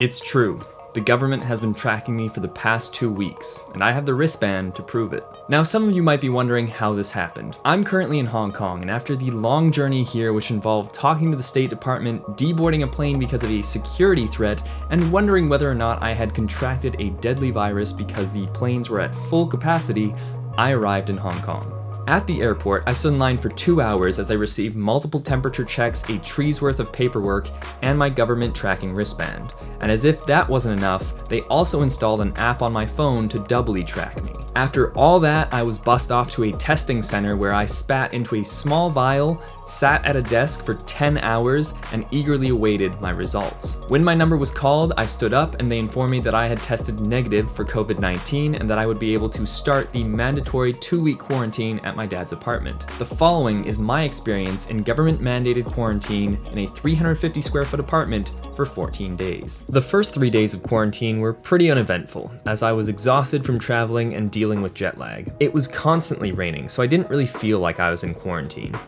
It's true. The government has been tracking me for the past 2 weeks, and I have the wristband to prove it. Now, some of you might be wondering how this happened. I'm currently in Hong Kong, and after the long journey here, which involved talking to the State Department, deboarding a plane because of a security threat, and wondering whether or not I had contracted a deadly virus because the planes were at full capacity, I arrived in Hong Kong. At the airport, I stood in line for 2 hours as I received multiple temperature checks, a tree's worth of paperwork, and my government tracking wristband. And as if that wasn't enough, they also installed an app on my phone to doubly track me. After all that, I was bussed off to a testing center where I spat into a small vial, sat at a desk for 10 hours, and eagerly awaited my results. When my number was called, I stood up and they informed me that I had tested negative for COVID-19 and that I would be able to start the mandatory 2-week quarantine at my dad's apartment. The following is my experience in government-mandated quarantine in a 350 square foot apartment for 14 days. The first 3 days of quarantine were pretty uneventful, as I was exhausted from traveling and dealing with jet lag. It was constantly raining, so I didn't really feel like I was in quarantine.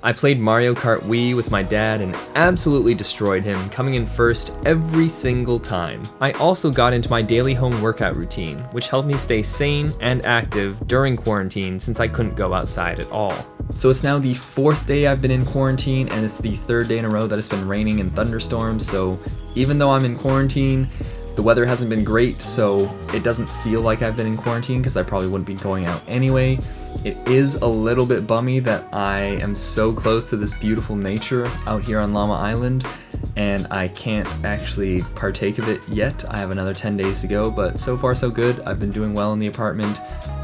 I played Mario Kart Wii with my dad and absolutely destroyed him, coming in first every single time. I also got into my daily home workout routine, which helped me stay sane and active during quarantine since I couldn't go outside at all. So it's now the 4th day I've been in quarantine, and it's the 3rd day in a row that it's been raining and thunderstorms, so even though I'm in quarantine, the weather hasn't been great, so it doesn't feel like I've been in quarantine because I probably wouldn't be going out anyway. It is a little bit bummy that I am so close to this beautiful nature out here on Llama Island, and I can't actually partake of it yet. I have another 10 days to go, but so far so good. I've been doing well in the apartment,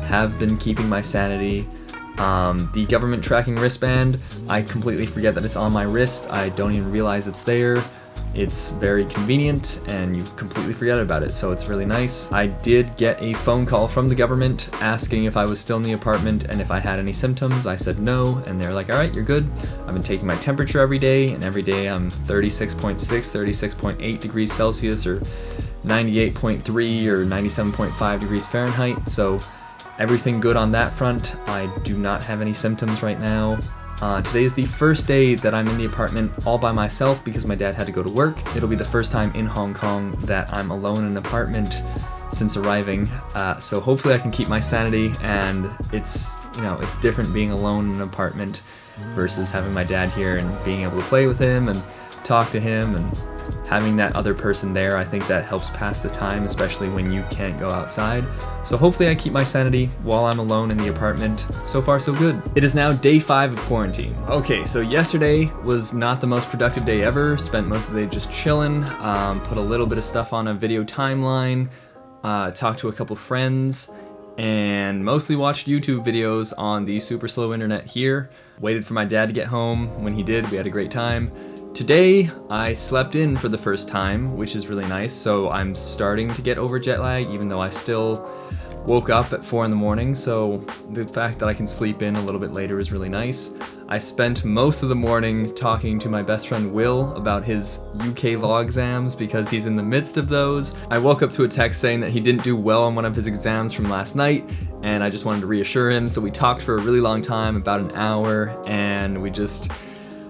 have been keeping my sanity. The government tracking wristband, I completely forget that it's on my wrist. I don't even realize it's there. It's very convenient and you completely forget about it, so it's really nice. I did get a phone call from the government asking if I was still in the apartment and if I had any symptoms. I said no, and they're like, all right, you're good. I've been taking my temperature every day, and every day I'm 36.6, 36.8 degrees Celsius, or 98.3 or 97.5 degrees Fahrenheit, so everything good on that front. I do not have any symptoms right now. Today is the first day that I'm in the apartment all by myself because my dad had to go to work. It'll be the first time in Hong Kong that I'm alone in an apartment since arriving, so hopefully I can keep my sanity, and it's different being alone in an apartment versus having my dad here and being able to play with him and talk to him, and having that other person there. I think that helps pass the time, especially when you can't go outside. So hopefully I keep my sanity while I'm alone in the apartment. So far so good. It is now day 5 of quarantine. Okay, so yesterday was not the most productive day ever. Spent most of the day just chilling, put a little bit of stuff on a video timeline, talked to a couple friends, and mostly watched YouTube videos on the super slow internet here. Waited for my dad to get home. When he did, we had a great time. Today, I slept in for the first time, which is really nice, so I'm starting to get over jet lag, even though I still woke up at 4 in the morning, so the fact that I can sleep in a little bit later is really nice. I spent most of the morning talking to my best friend Will about his UK law exams because he's in the midst of those. I woke up to a text saying that he didn't do well on one of his exams from last night, and I just wanted to reassure him, so we talked for a really long time, about an hour, and we just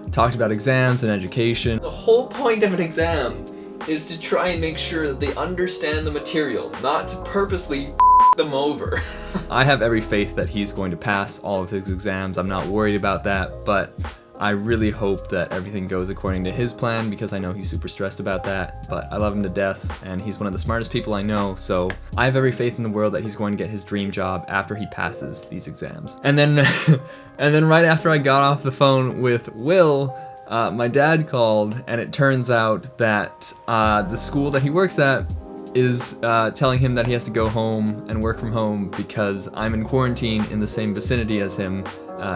talked about exams and education. The whole point of an exam is to try and make sure that they understand the material, not to purposely them over. I have every faith that he's going to pass all of his exams. I'm not worried about that, but I really hope that everything goes according to his plan because I know he's super stressed about that, but I love him to death and he's one of the smartest people I know, so I have every faith in the world that he's going to get his dream job after he passes these exams. And then right after I got off the phone with Will, my dad called, and it turns out that the school that he works at is telling him that he has to go home and work from home because I'm in quarantine in the same vicinity as him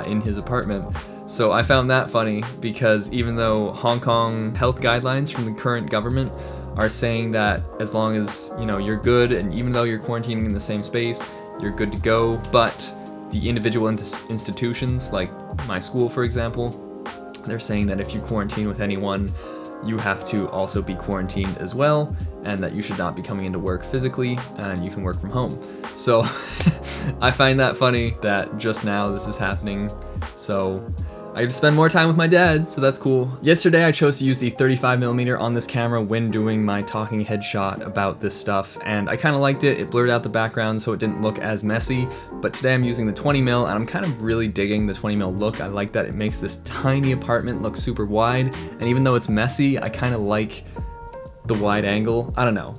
in his apartment. So I found that funny because even though Hong Kong health guidelines from the current government are saying that as long as you're good, and even though you're quarantining in the same space, you're good to go, but the individual institutions, like my school for example, they're saying that if you quarantine with anyone, you have to also be quarantined as well, and that you should not be coming into work physically, and you can work from home. So I find that funny that just now this is happening. So I get to spend more time with my dad, so that's cool. Yesterday I chose to use the 35mm on this camera when doing my talking head shot about this stuff, and I kind of liked it. It blurred out the background so it didn't look as messy, but today I'm using the 20mm, and I'm kind of really digging the 20mm look. I like that it makes this tiny apartment look super wide, and even though it's messy, I kind of like the wide angle. I don't know.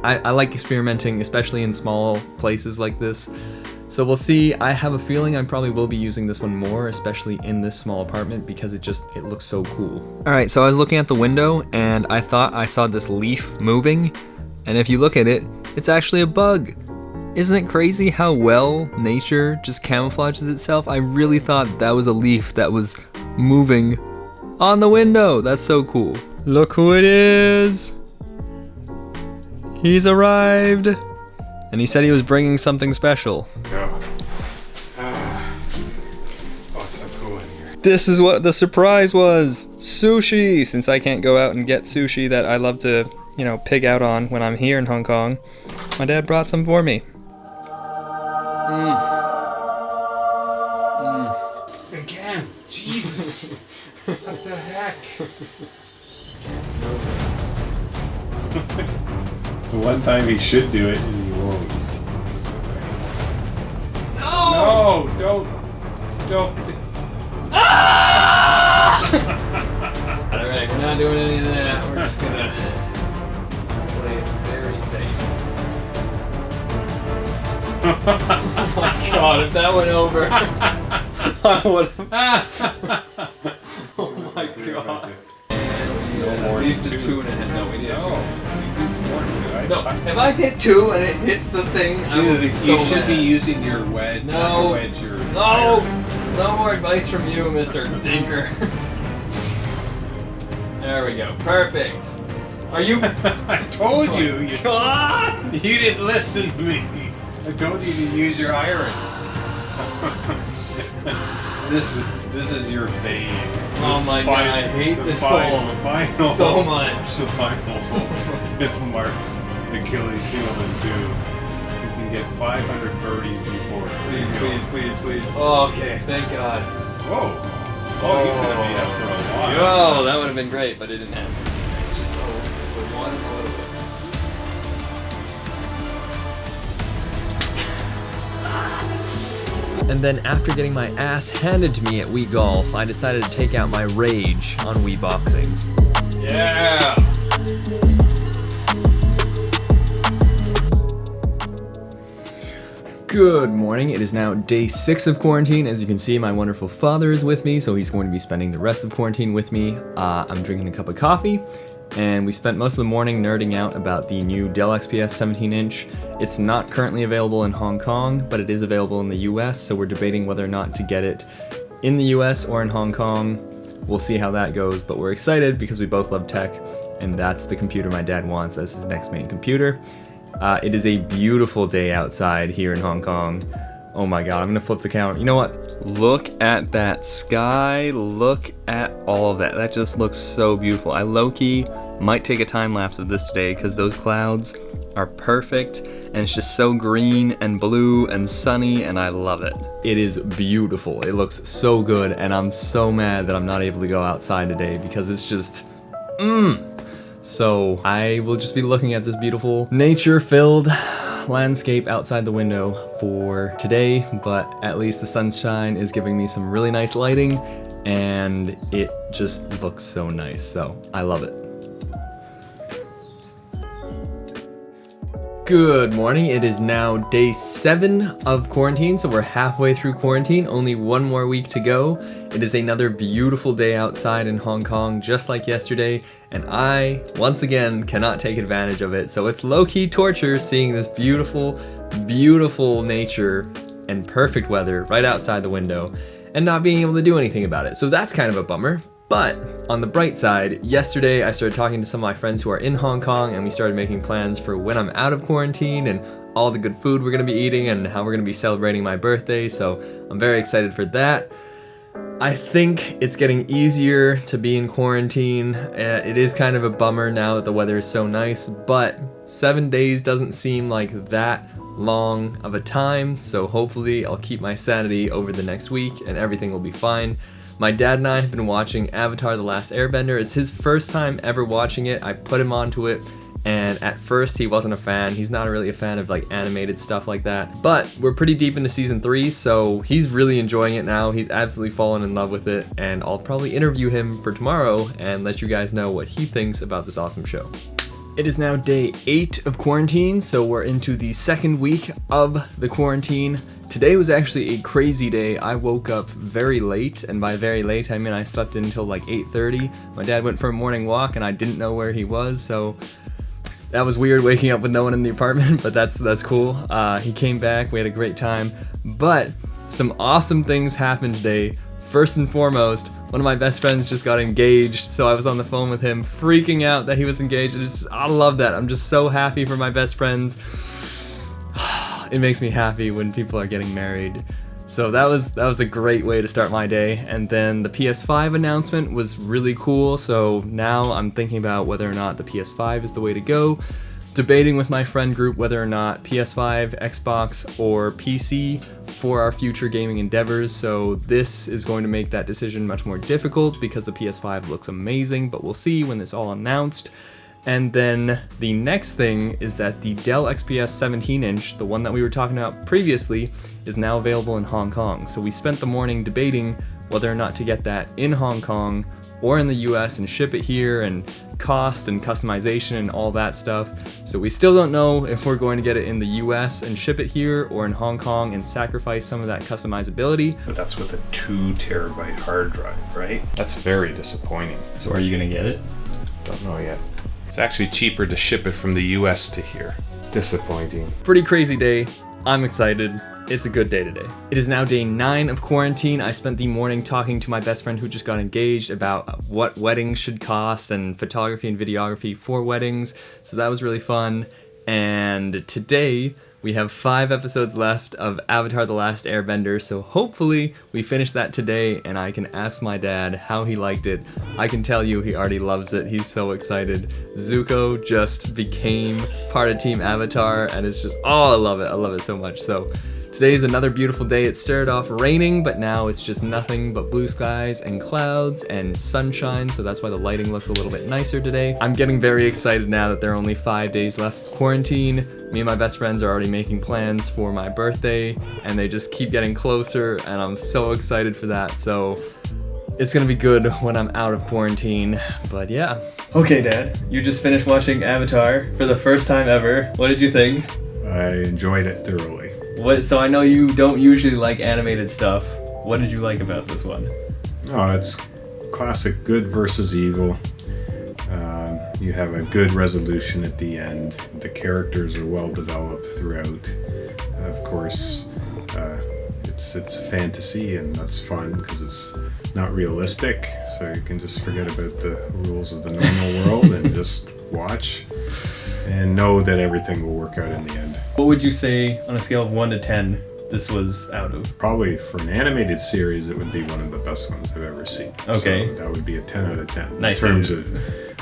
I like experimenting, especially in small places like this. So we'll see. I have a feeling I probably will be using this one more, especially in this small apartment, because it looks so cool. All right, so I was looking at the window and I thought I saw this leaf moving, and if you look at it, it's actually a bug. Isn't it crazy how well nature just camouflages itself? I really thought that was a leaf that was moving on the window. That's so cool. Look who it is. He's arrived. And he said he was bringing something special. Oh, it's so cool in here. This is what the surprise was. Sushi! Since I can't go out and get sushi that I love to, you know, pig out on when I'm here in Hong Kong, my dad brought some for me. Again, Jesus. What the heck? The one time he should do it and he won't. No! No! Don't. Ah! Alright, we're not doing any of that. We're just gonna play it very safe. Oh my god, if that went over, I would have. Oh my god. At least a 2.5. No, we need a 2. No, if I hit 2 and it hits the thing, I will be so mad. You should be using your wedge. No. Your wedge, your no. No more advice from you, Mr. Dinker. There we go. Perfect. Are you? I told you. God! You didn't listen to me. I told you to use your iron. This is your bane. Oh my god, I hate this hole so much. The final hole is Marc's Achilles heel in 2. You can get 500 birdies before. Please. Oh, okay, thank god. Whoa. Oh, you could have made up for a while. Oh, that would have been great, but it didn't happen. It's just it's a 1 and a little bit. And then after getting my ass handed to me at Wii Golf, I decided to take out my rage on Wii Boxing. Yeah! Good morning. It is now day 6 of quarantine. As you can see, my wonderful father is with me, so he's going to be spending the rest of quarantine with me. I'm drinking a cup of coffee, and we spent most of the morning nerding out about the new Dell XPS 17-inch. It's not currently available in Hong Kong, but it is available in the US, so we're debating whether or not to get it in the US or in Hong Kong. We'll see how that goes, but we're excited because we both love tech, and that's the computer my dad wants as his next main computer. It is a beautiful day outside here in Hong Kong. Oh my god, I'm gonna flip the camera. You know what? Look at that sky. Look at all of that. That just looks so beautiful. I low-key might take a time lapse of this today because those clouds are perfect and it's just so green and blue and sunny and I love it. It is beautiful. It looks so good and I'm so mad that I'm not able to go outside today because it's just So I will just be looking at this beautiful nature-filled landscape outside the window for today, but at least the sunshine is giving me some really nice lighting and it just looks so nice, so I love it. Good morning, it is now day 7 of quarantine, so we're halfway through quarantine, only 1 more week to go. It is another beautiful day outside in Hong Kong, just like yesterday, and I, once again, cannot take advantage of it, so it's low-key torture seeing this beautiful, beautiful nature and perfect weather right outside the window, and not being able to do anything about it, so that's kind of a bummer. But on the bright side, yesterday I started talking to some of my friends who are in Hong Kong and we started making plans for when I'm out of quarantine and all the good food we're gonna be eating and how we're gonna be celebrating my birthday, so I'm very excited for that. I think it's getting easier to be in quarantine. It is kind of a bummer now that the weather is so nice, but 7 days doesn't seem like that long of a time, so hopefully I'll keep my sanity over the next week and everything will be fine. My dad and I have been watching Avatar: The Last Airbender. It's his first time ever watching it. I put him onto it, and at first he wasn't a fan. He's not really a fan of like animated stuff like that. But we're pretty deep into season 3, so he's really enjoying it now. He's absolutely fallen in love with it, and I'll probably interview him for tomorrow and let you guys know what he thinks about this awesome show. It is now day 8 of quarantine, so we're into the second week of the quarantine. Today was actually a crazy day. I woke up very late, and by very late I mean I slept until like 8:30. My dad went for a morning walk and I didn't know where he was, so that was weird waking up with no one in the apartment, but that's cool. He came back, we had a great time, but some awesome things happened today. First and foremost, one of my best friends just got engaged, so I was on the phone with him freaking out that he was engaged. I love that. I'm just so happy for my best friends. It makes me happy when people are getting married. So that was a great way to start my day. And then the PS5 announcement was really cool, so now I'm thinking about whether or not the PS5 is the way to go. Debating with my friend group whether or not PS5, Xbox, or PC for our future gaming endeavors, so this is going to make that decision much more difficult because the PS5 looks amazing, but we'll see when it's all announced. And then the next thing is that the Dell XPS 17-inch, the one that we were talking about previously, is now available in Hong Kong. So we spent the morning debating whether or not to get that in Hong Kong or in the US and ship it here, and cost and customization and all that stuff. So we still don't know if we're going to get it in the US and ship it here or in Hong Kong and sacrifice some of that customizability. But that's with a 2 terabyte hard drive, right? That's very disappointing. So are you gonna get it? Don't know yet. It's actually cheaper to ship it from the US to here. Disappointing. Pretty crazy day. I'm excited. It's a good day today. It is now day 9 of quarantine. I spent the morning talking to my best friend who just got engaged about what weddings should cost and photography and videography for weddings. So that was really fun. And today we have 5 episodes left of Avatar: The Last Airbender, so hopefully we finish that today and I can ask my dad how he liked it. I can tell you he already loves it. He's so excited. Zuko just became part of Team Avatar and it's just, oh, I love it. I love it so much. So today is another beautiful day. It started off raining, but now it's just nothing but blue skies and clouds and sunshine, so that's why the lighting looks a little bit nicer today. I'm getting very excited now that there are only 5 days left of quarantine. Me and my best friends are already making plans for my birthday, and they just keep getting closer, and I'm so excited for that. So it's gonna be good when I'm out of quarantine, but yeah. Okay, Dad, you just finished watching Avatar for the first time ever. What did you think? I enjoyed it thoroughly. So I know you don't usually like animated stuff. What did you like about this one? Oh, it's classic good versus evil. You have a good resolution at the end. The characters are well developed throughout. Of course, it's fantasy, and that's fun because it's not realistic. So you can just forget about the rules of the normal world and just watch and know that everything will work out in the end. What would you say on a scale of 1 to 10 this was out of? Probably for an animated series, it would be one of the best ones I've ever seen. Okay. So that would be a 10 out of 10. Nice. In terms of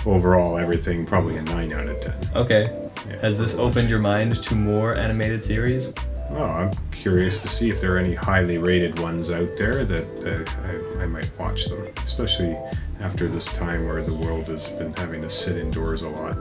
overall everything, probably a 9 out of 10. Okay. Yeah, Has this opened your mind to more animated series? Oh, I'm curious to see if there are any highly rated ones out there that I might watch them, especially after this time where the world has been having to sit indoors a lot.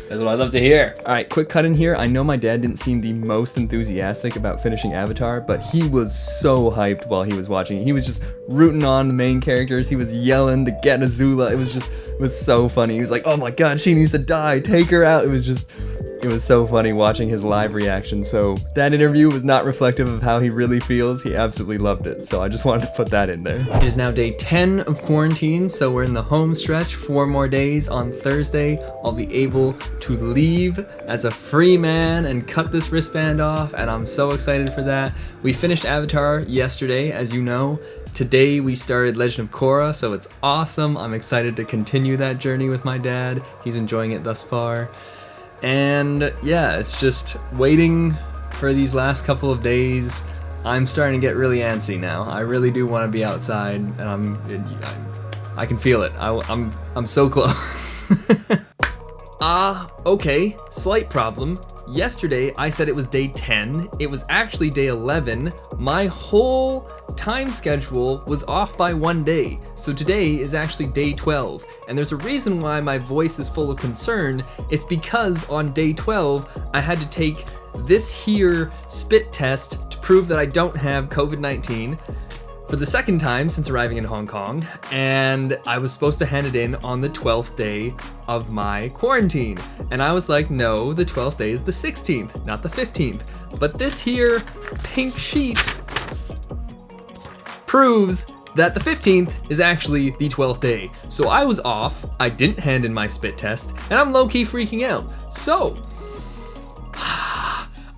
That's what I love to hear. All right, quick cut in here. I know my dad didn't seem the most enthusiastic about finishing Avatar, but he was so hyped while he was watching it. He was just rooting on the main characters. He was yelling to get Azula. It was so funny. He was like, oh my God, she needs to die. Take her out. It was so funny watching his live reaction. So that interview was not reflective of how he really feels. He absolutely loved it. So I just wanted to put that in there. It is now day 10 of quarantine. So we're in the home stretch. 4 more days. On Thursday, I'll be able to leave as a free man and cut this wristband off. And I'm so excited for that. We finished Avatar yesterday, as you know. Today we started Legend of Korra, so it's awesome. I'm excited to continue that journey with my dad. He's enjoying it thus far. And yeah, it's just waiting for these last couple of days. I'm starting to get really antsy now. I really do want to be outside, and I can feel it. I'm so close. Okay, slight problem. Yesterday, I said it was day 10. It was actually day 11. My whole time schedule was off by 1 day. So today is actually day 12. And there's a reason why my voice is full of concern. It's because on day 12, I had to take this here spit test to prove that I don't have COVID-19 for the second time since arriving in Hong Kong, and I was supposed to hand it in on the 12th day of my quarantine. And I was like, no, the 12th day is the 16th, not the 15th. But this here pink sheet proves that the 15th is actually the 12th day. So I was off, I didn't hand in my spit test, and I'm low-key freaking out. So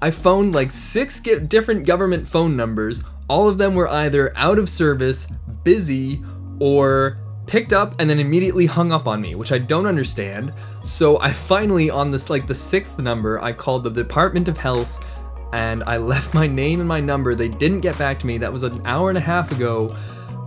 I phoned like 6 different government phone numbers. All of them were either out of service, busy, or picked up and then immediately hung up on me, which I don't understand. So I finally, on this like the 6th number, I called the Department of Health and I left my name and my number. They didn't get back to me. That was an hour and a half ago.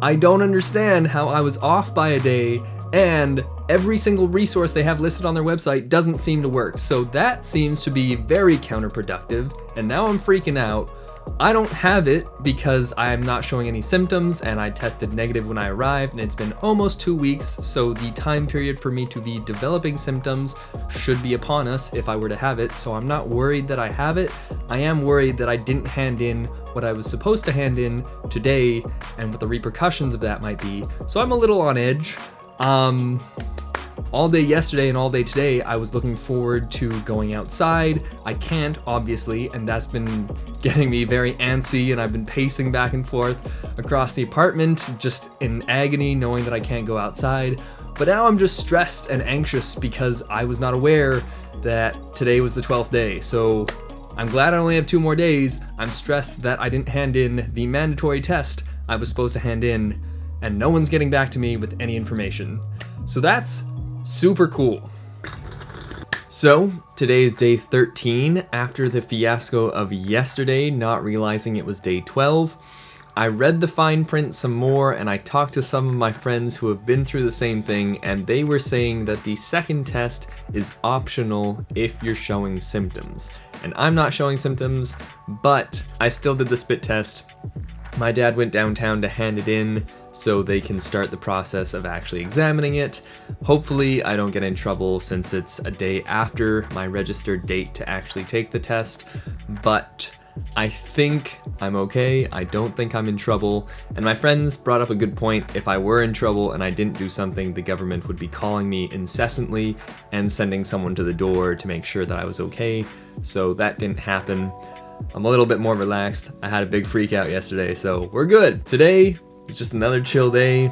I don't understand how I was off by a day and every single resource they have listed on their website doesn't seem to work. So that seems to be very counterproductive. And now I'm freaking out. I don't have it because I'm not showing any symptoms and I tested negative when I arrived, and it's been almost 2 weeks, so the time period for me to be developing symptoms should be upon us if I were to have it. So I'm not worried that I have it. I am worried that I didn't hand in what I was supposed to hand in today and what the repercussions of that might be. So I'm a little on edge. All day yesterday and all day today, I was looking forward to going outside. I can't, obviously, and that's been getting me very antsy, and I've been pacing back and forth across the apartment, just in agony, knowing that I can't go outside. But now I'm just stressed and anxious because I was not aware that today was the 12th day. So I'm glad I only have 2 more days. I'm stressed that I didn't hand in the mandatory test I was supposed to hand in, and no one's getting back to me with any information. So that's super cool. So today is day 13 after the fiasco of yesterday, not realizing it was day 12. I read the fine print some more and I talked to some of my friends who have been through the same thing, and they were saying that the second test is optional if you're showing symptoms. And I'm not showing symptoms, but I still did the spit test. My dad went downtown to hand it in so they can start the process of actually examining it. Hopefully I don't get in trouble since it's a day after my registered date to actually take the test, but I think I'm okay. I don't think I'm in trouble. And my friends brought up a good point. If I were in trouble and I didn't do something, the government would be calling me incessantly and sending someone to the door to make sure that I was okay. So that didn't happen. I'm a little bit more relaxed. I had a big freak out yesterday, so we're good. Today is just another chill day.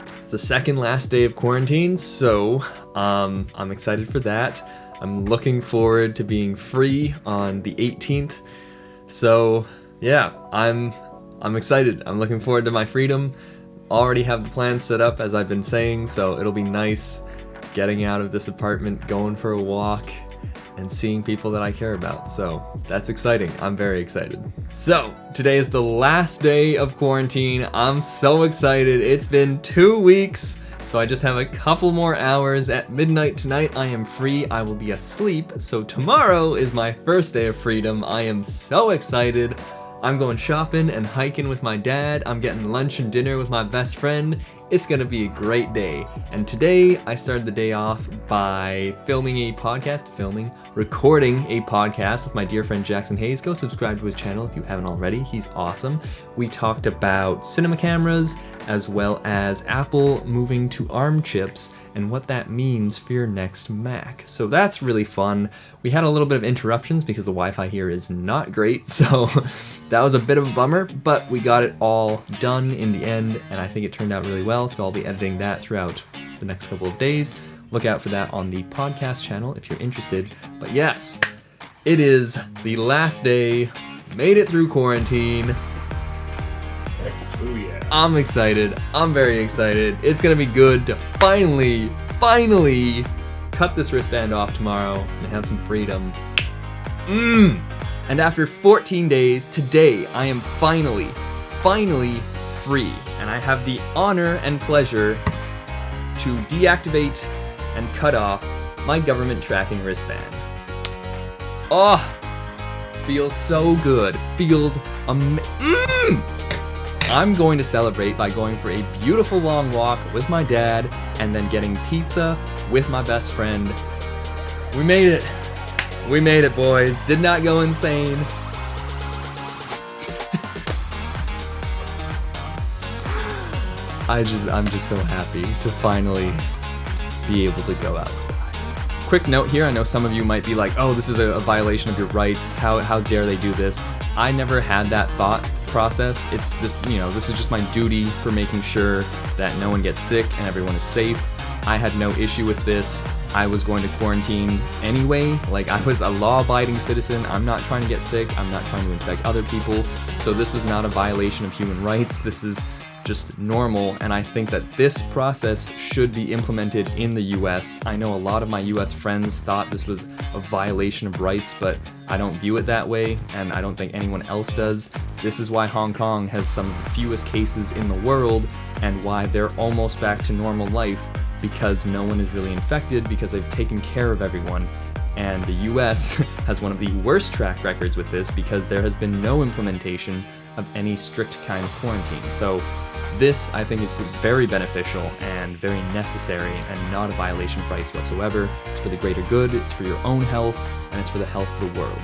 It's the second last day of quarantine, so I'm excited for that. I'm looking forward to being free on the 18th. So yeah, I'm excited. I'm looking forward to my freedom. Already have the plans set up, as I've been saying, so it'll be nice getting out of this apartment, going for a walk, and seeing people that I care about. So that's exciting. I'm very excited. So today is the last day of quarantine. I'm so excited. It's been 2 weeks, so I just have a couple more hours. At midnight tonight, I am free. I will be asleep. So tomorrow is my first day of freedom. I am so excited. I'm going shopping and hiking with my dad. I'm getting lunch and dinner with my best friend. It's gonna be a great day. And today I started the day off by recording a podcast with my dear friend Jackson Hayes. Go subscribe to his channel if you haven't already. He's awesome. We talked about cinema cameras as well as Apple moving to ARM chips and what that means for your next Mac. So that's really fun. We had a little bit of interruptions because the Wi-Fi here is not great, so that was a bit of a bummer, but we got it all done in the end, and I think it turned out really well, so I'll be editing that throughout the next couple of days. Look out for that on the podcast channel if you're interested. But yes, it is the last day. Made it through quarantine. Oh yeah. I'm excited. I'm very excited. It's gonna be good to finally cut this wristband off tomorrow and have some freedom. And after 14 days, today I am finally free, and I have the honor and pleasure to deactivate and cut off my government tracking wristband. Oh, feels so good. Feels I'm going to celebrate by going for a beautiful long walk with my dad and then getting pizza with my best friend. We made it. We made it, boys. Did not go insane. I'm just so happy to finally be able to go outside. Quick note here, I know some of you might be like, oh, this is a violation of your rights. How dare they do this? I never had that thought process. It's just, this is just my duty for making sure that no one gets sick and everyone is safe. I had no issue with this. I was going to quarantine anyway. Like, I was a law-abiding citizen. I'm not trying to get sick. I'm not trying to infect other people. So this was not a violation of human rights. This is just normal, and I think that this process should be implemented in the US. I know a lot of my US friends thought this was a violation of rights, but I don't view it that way, and I don't think anyone else does. This is why Hong Kong has some of the fewest cases in the world, and why they're almost back to normal life, because no one is really infected, because they've taken care of everyone. And the US has one of the worst track records with this, because there has been no implementation of any strict kind of quarantine. So this, I think, is very beneficial and very necessary and not a violation of rights whatsoever. It's for the greater good, it's for your own health, and it's for the health of the world.